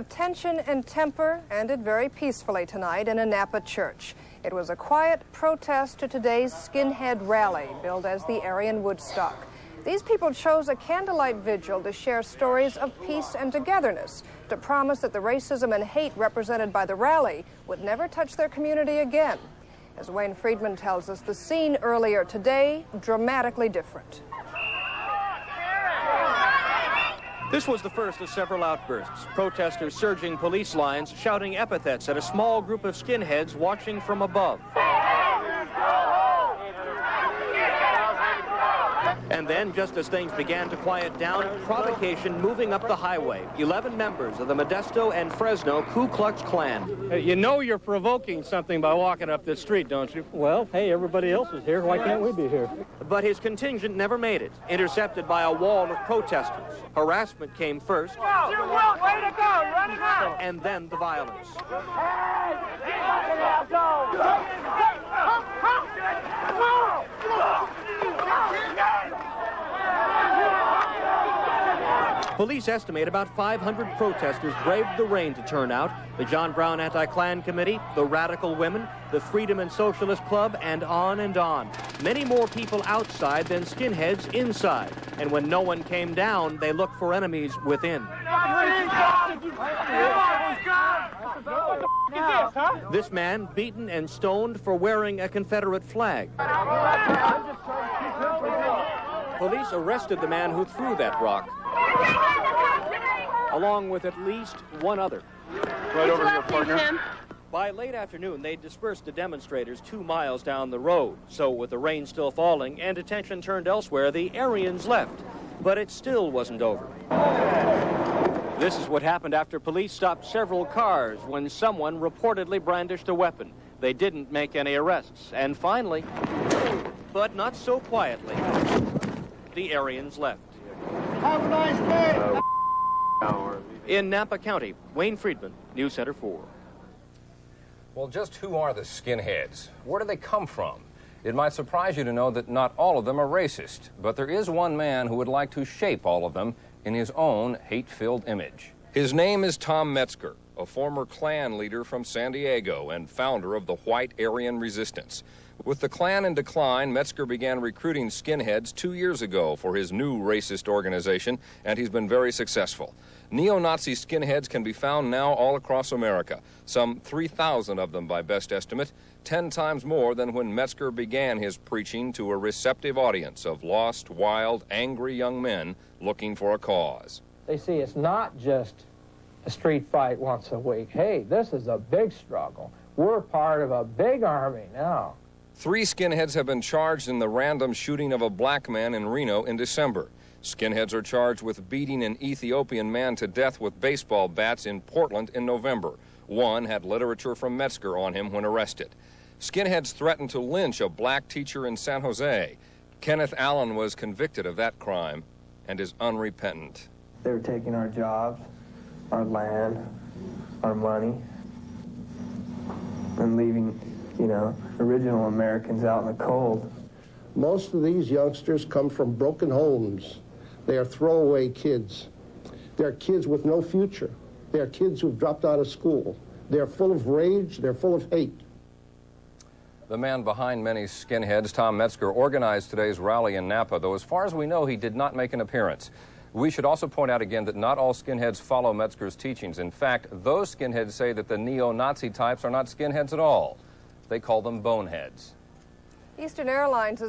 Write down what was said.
Tension and temper ended very peacefully tonight in a Napa church. It was a quiet protest to today's Skinhead rally, billed as the Aryan Woodstock. These people chose a candlelight vigil to share stories of peace and togetherness, to promise that the racism and hate represented by the rally would never touch their community again. As Wayne Friedman tells us, the scene earlier today, dramatically different. This was the first of several outbursts. Protesters surging police lines, shouting epithets at a small group of skinheads watching from above. And then, just as things began to quiet down, provocation moving up the highway. 11 members of the Modesto and Fresno Ku Klux Klan. You know you're provoking something by walking up this street, don't you? Well, hey, everybody else is here. Why can't we be here? But his contingent never made it, intercepted by a wall of protesters. Harassment came first. Way to go! Run him out! And then the violence. Police estimate about 500 protesters braved the rain to turn out. The John Brown Anti-Klan Committee, the Radical Women, the Freedom and Socialist Club, and on and on. Many more people outside than skinheads inside. And when no one came down, they looked for enemies within. This man beaten and stoned for wearing a Confederate flag. Police arrested the man who threw that rock, along with at least one other. Right over here, partner. By late afternoon, they dispersed the demonstrators 2 miles down the road. So with the rain still falling and attention turned elsewhere, the Aryans left. But it still wasn't over. This is what happened after police stopped several cars when someone reportedly brandished a weapon. They didn't make any arrests. And finally, but not so quietly, the Aryans left. Have a nice day! In Napa County, Wayne Friedman, News Center 4. Well, just who are the skinheads? Where do they come from? It might surprise you to know that not all of them are racist, but there is one man who would like to shape all of them in his own hate-filled image. His name is Tom Metzger, a former Klan leader from San Diego and founder of the White Aryan Resistance. With the Klan in decline, Metzger began recruiting skinheads 2 years ago for his new racist organization, and he's been very successful. Neo-Nazi skinheads can be found now all across America, some 3,000 of them by best estimate, 10 times more than when Metzger began his preaching to a receptive audience of lost, wild, angry young men looking for a cause. They see it's not just a street fight once a week. Hey, this is a big struggle. We're part of a big army now. 3 skinheads have been charged in the random shooting of a black man in Reno in December. Skinheads are charged with beating an Ethiopian man to death with baseball bats in Portland in November. One had literature from Metzger on him when arrested. Skinheads threatened to lynch a black teacher in San Jose. Kenneth Allen was convicted of that crime and is unrepentant. They were taking our jobs, our land, our money, and leaving, original Americans out in the cold. Most of these youngsters come from broken homes. They are throwaway kids. They're kids with no future. They're kids who've dropped out of school. They're full of rage. They're full of hate. The man behind many skinheads, Tom Metzger, organized today's rally in Napa, though as far as we know, he did not make an appearance. We should also point out again that not all skinheads follow Metzger's teachings. In fact, those skinheads say that the neo-Nazi types are not skinheads at all. They call them boneheads. Eastern Airlines is